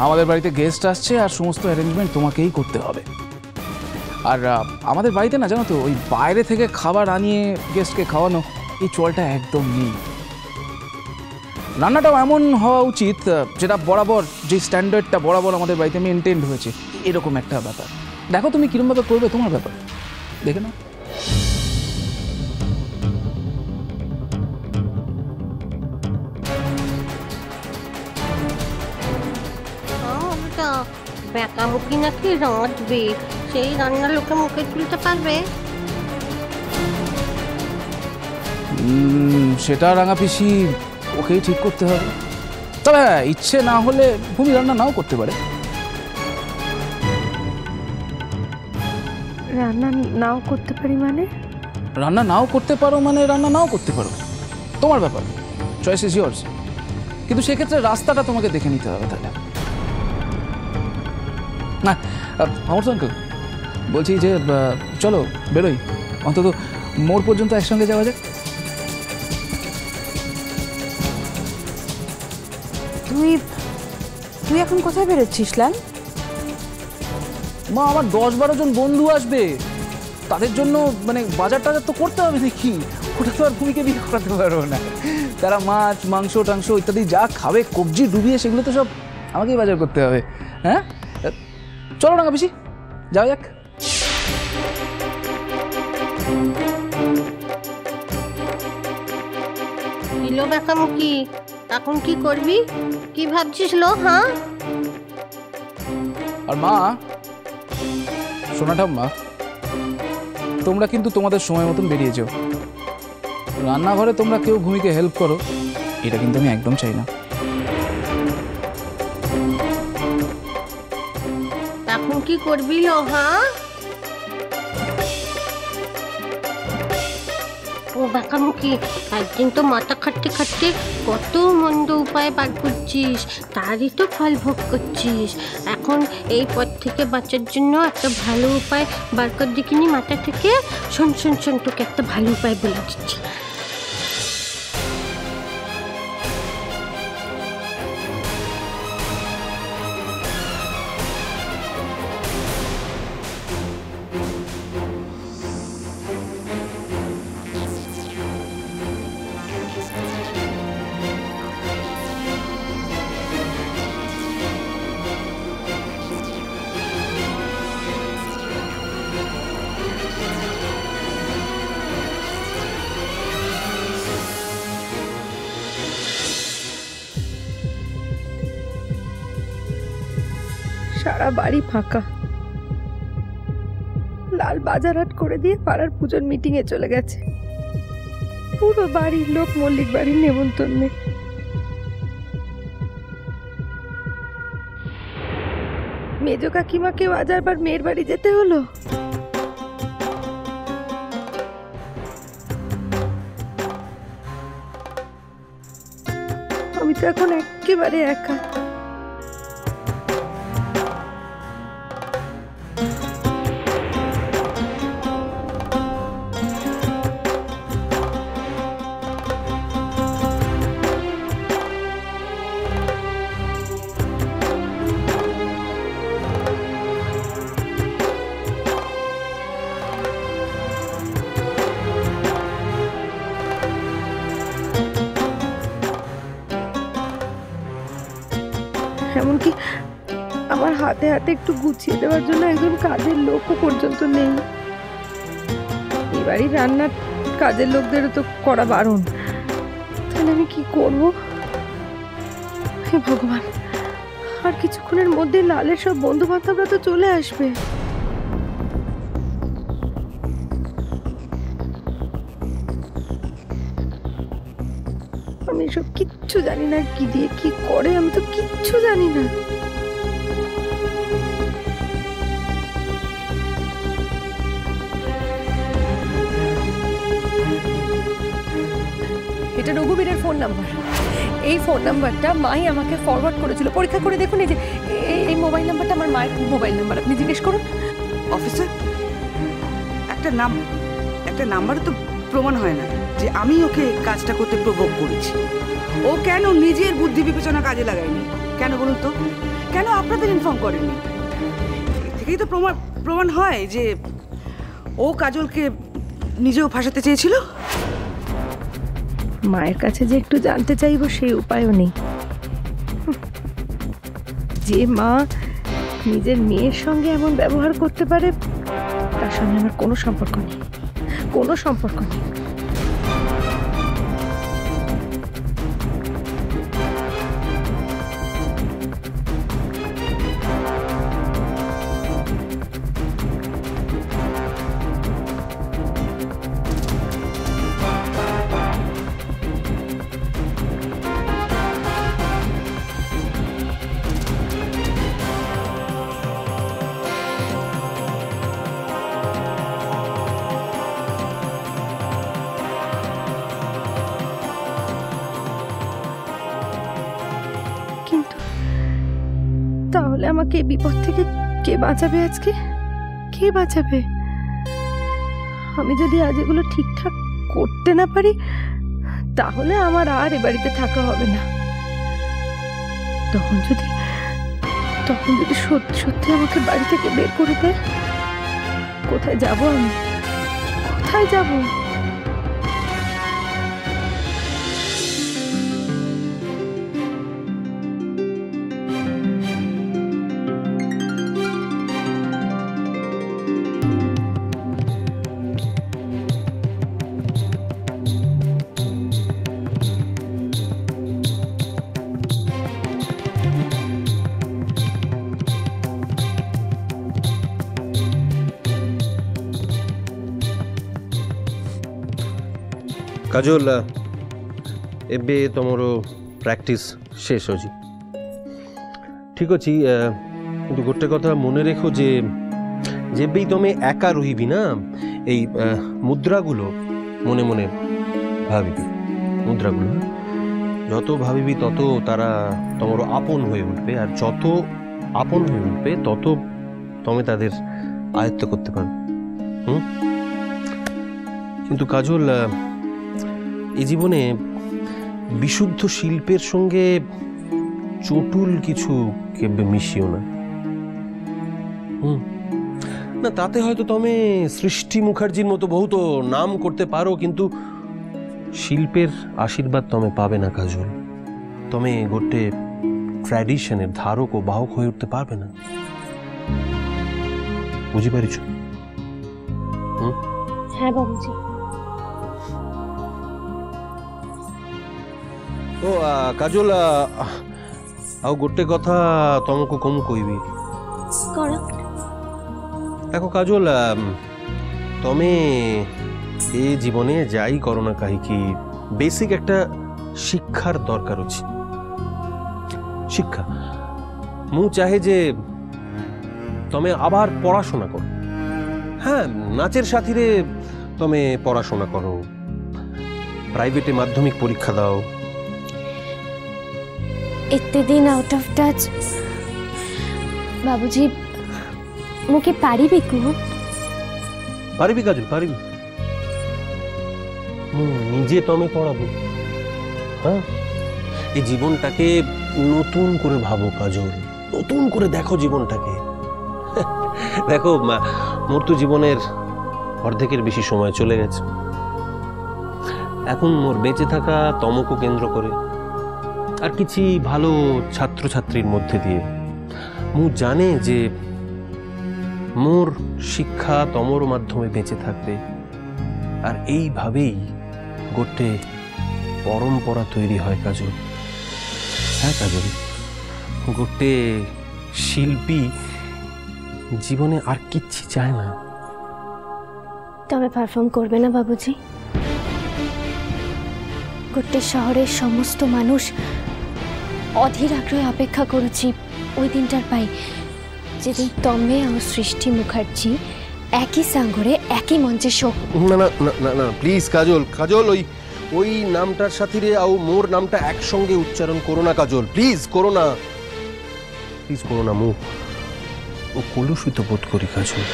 আমাদের বাড়িতে গেস্ট আসছে আর সমস্ত অ্যারেঞ্জমেন্ট তোমাকেই করতে হবে। আর আমাদের বাড়িতে না জানো তো, ওই বাইরে থেকে খাবার আনিয়ে গেস্টকে খাওয়ানো এই চলটা একদম নেই। রান্নাটাও এমন হওয়া উচিত যেটা বরাবর, যে স্ট্যান্ডার্ডটা বরাবর আমাদের বাড়িতে মেনটেন্ড হয়েছে, এরকম একটা ব্যাপার। দেখো তুমি কিরমভাবে করবে, তোমার ব্যাপার, দেখে নাও। বেকামুখী নাকি রাঁধবে, সেই রান্নার লোকে মুখে তুলতে পারবে? সেটা রাঙা পিসি ওকেই ঠিক করতে হবে। তবে হ্যাঁ, ইচ্ছে না হলে ভূমি রান্না নাও করতে পারে। রান্না নাও করতে পারি মানে? রান্না নাও করতে পারো মানে রান্না নাও করতে পারো, তোমার ব্যাপার, চয়েস ইজ ইয়ার্স। কিন্তু সেক্ষেত্রে রাস্তাটা তোমাকে দেখে নিতে হবে। তাহলে না, আমার আঙ্কেল বলছি যে চলো বেরোই, অন্তত মোড় পর্যন্ত একসঙ্গে যাওয়া যাক। তুই এখন কোথায় বেরোচ্ছিস লাল? মা, আমার 10-12 জন বন্ধু আসবে, তাদের জন্য মানে বাজার টাজার তো করতে হবে নাকি? ওটা তো আর ভূমিকে বিয়ে করাতে পারবো না। তারা মাছ মাংস টাংস ইত্যাদি যা খাবে, কবজি ডুবিয়ে, সেগুলো তো সব আমাকেই বাজার করতে হবে। হ্যাঁ, চলো না পিসি, যাওয়া যাক। দিলো বেকামুখী, এখন কি করবি, কি ভাবছিস লো? হ্যাঁ, আর মা, শোনাটাম মা, তোমরা কিন্তু তোমাদের সময় মতন বেরিয়ে যাও। রান্নাঘরে তোমরা কেউ ভূমিকে হেল্প করো, এটা কিন্তু আমি একদম চাই না। এখন কি করবি লো? হ্যাঁ, ও বেকামুখী, একদিন তো মাথা খাটতে খাটতে কত মন্দ উপায় বার করছিস, তারই তো ফল ভোগ করছিস। এখন এই পথ থেকে বাঁচার জন্য একটা ভালো উপায় বার কর দেখিনি মাথা থেকে। শোন শোন শোন, তোকে একটা ভালো উপায় বলে দিচ্ছি। সারা বাড়ি ফাঁকা। লাল বাজার হাট করে দিয়ে পাড়ার পুজোর মিটিং এ চলে গেছে। পুরো বাড়ির লোক মল্লিক বাড়ির নেমন্তন্নে। মেজ কাকিমাকেও আজ আবার মেয়ের বাড়ি যেতে হলো। আমি তো এখন একেবারে একা। এমনকি আমার হাতে হাতে একটু গুছিয়ে দেওয়ার জন্য একজন কাজের লোকও পর্যন্ত নেই। এই বাড়ির রান্নার কাজের লোকদেরও তো করা বারণ। তাহলে আমি কি করব? হে ভগবান, আর কিছুক্ষণের মধ্যে লালের সব বন্ধু বান্ধবরা তো চলে আসবে। আমি সব কিচ্ছু জানি না, কি দিয়ে কি করে আমি তো কিচ্ছু জানি না। এটা রঘুবীরের ফোন নাম্বার। এই ফোন নাম্বারটা মাই আমাকে ফরওয়ার্ড করেছিল। পরীক্ষা করে দেখুন, এই যে এই মোবাইল নাম্বারটা আমার মায়ের মোবাইল নাম্বার। আপনি জিজ্ঞেস করুন। অফিসার, একটা নাম্বার তো প্রমাণ হয় না যে আমি ওকে কাজটা করতে প্রভোগ করেছি। ও কেন নিজের বুদ্ধি বিবেচনা কাজে লাগায়নি? কেন বলুন তো? কেন আপনাদের ইনফর্ম করেনি। এ থেকেই তো প্রমাণ হয় যে ও কাজলকে নিজেও ফাঁসাতে চেয়েছিল। মায়ের কাছে যে একটু জানতে চাইবো সেই উপায়ও নেই। যে মা নিজের মেয়ের সঙ্গে এমন ব্যবহার করতে পারে তার সঙ্গে আমার কোনো সম্পর্ক নেই, কোনো সম্পর্ক নেই। তাহলে আমাকে এই বিপদ থেকে কে বাঁচাবে? আজকে কে বাঁচাবে? আমি যদি আজ এগুলো ঠিকঠাক করতে না পারি তাহলে আমার আর এ বাড়িতে থাকা হবে না। তখন যদি সত্যি সত্যি আমাকে বাড়ি থেকে বের করে দেয়, কোথায় যাব আমি? কোথায় যাব? କାଜଲ, ଏବେ ତମର ପ୍ରାକ୍ଟିସ୍ ଶେଷ ଅଛି, ଠିକ୍ ଅଛି। କିନ୍ତୁ ଗୋଟେ କଥା ମନେ ରେଖ ଯେ ଯେବେ ତମେ ଏକା ରହିବି না, এই মুদ্রাগুলো মনে মনে ভাবিবি। মুদ্রাগুলো যত ভাবিবি তত তারা তোমার আপন হয়ে উঠবে, আর যত আপন হয়ে উঠবে তত তুমি তাদের আয়ত্ত করতে পারবে। কিন্তু কাজল, এই জীবনে বিশুদ্ধ শিল্পের সঙ্গে চটুল কিছু কেবে মিশিও না। না, তাতে হয়তো তুমি সৃষ্টি মুখার্জির মতো বহুত নাম করতে পারো, কিন্তু শিল্পের আশীর্বাদ তুমি পাবে না কাজল। তুমি গোটে ট্র্যাডিশনের ধারক ও বাহক হয়ে উঠতে পারবে না। বুঝি পারিছ? হ্যাঁ বাবুজি। ও কাজল, ଆଉ ଗୋଟେ କଥା ତମକୁ କମ୍ କହିବି। କ'ଣ? দেখো কাজল, তুমি এই জীবনে যাই করো না কাহিকি বেসিক একটা শিক্ষার দরকার আছে। শিক্ষা মু চাহে যে তুমি আবার পড়াশোনা করো। হ্যাঁ, নাচের সাথীরে তুমি পড়াশোনা করো, প্রাইভেটে মাধ্যমিক পরীক্ষা দাও। এতে দিন আউট অফ টাচ বাবুজি, মুকে পারিবি কুহ? পারিবি কাজল, পারিবি। নিজে তুমি পড়াবো। হ্যাঁ, এই জীবনটাকে নতুন করে ভাবো কাজল, নতুন করে দেখো জীবনটাকে। দেখো, মোর তো জীবনের অর্ধেকের বেশি সময় চলে গেছে। এখন মোর বেঁচে থাকা তমকে কেন্দ্র করে আর কিছু ভালো ছাত্রছাত্রীর মধ্যে দিয়ে। মু জানে যে মোর শিক্ষা তমর মাধ্যমে বেঁচে থাকবে, আর এইভাবেই গোটে পরম্পরা তৈরি হয় কাজল। হ্যাঁ কাজল, গোটে শিল্পী জীবনে আর কিচ্ছু চায় না। তবে পারফর্ম করবে না বাবুজি? গোটে শহরের সমস্ত মানুষ অধীর আগ্রহে অপেক্ষা করছি ওই দিনটার পাই, যেদিন তমে আর সৃষ্টি মুখার্জি একই সাঙ্গরে একই মঞ্চে শো। না না না না, প্লিজ কাজল, কাজল ওই নামটার সাথে আও মোর নামটা একসঙ্গে উচ্চারণ করো না কাজল, প্লিজ করো না, প্লিজ করো না। মু ও কলুষিত বোধ করি কাজল।